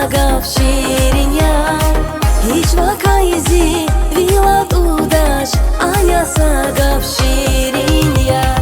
sagav şirin yar. Hiç vakayzi vilat udaş aya sagav şirin yar.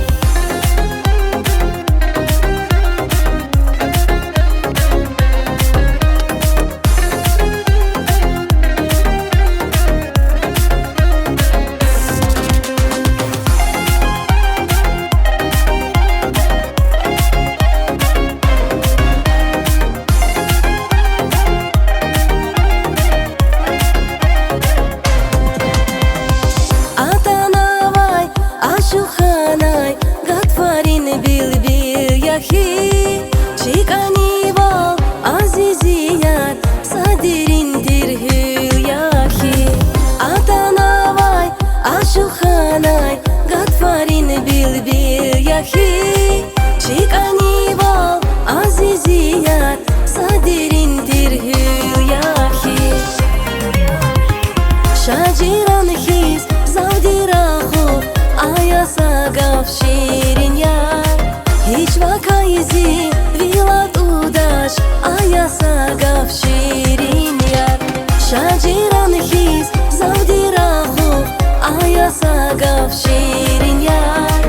Çikanıval aziziyat sadirindir hüyahi. Atanavay aşuhanay gatfarin bilbil yahi. Çikanıval aziziyat sadirindir hüyahi. Şaciran his zavdirahu aya sagav şirin yar. Hiç vakayzi vilat udaş aya sagav şirin yar. Şaciran his zavdirahu aya sagav şirin yar.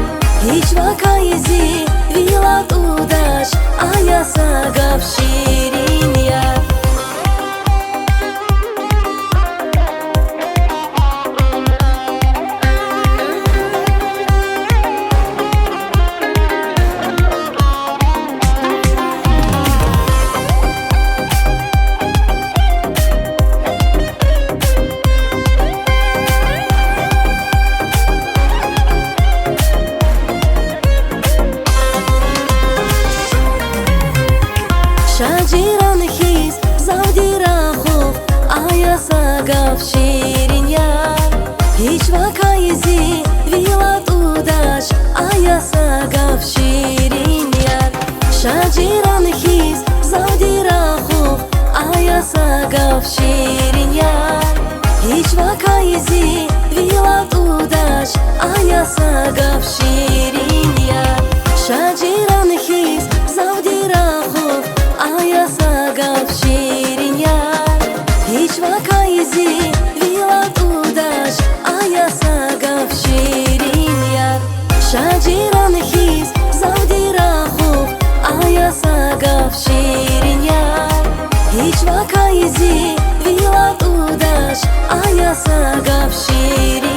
Hiç vakayzi vilat udaş aya sagav şirin yar. Şaciran his zavdirahu aya sagav şirin yar. Hiç vakayzi vilat udaş aya sagav şirin yar. Şaciran his zavdirahu aya sagav şirin yar. Hiç vakayzi vilat udaş aya sagav şirin yar. Şaciran his zavdirahu aya sagav şirin yar. Hiç vakayzi vilat udaş aya sagav şirin yar. Şaciran his zavdirahu aya sagav şirin yar. Hiç vakayzi vilat udaş aya sagav şirin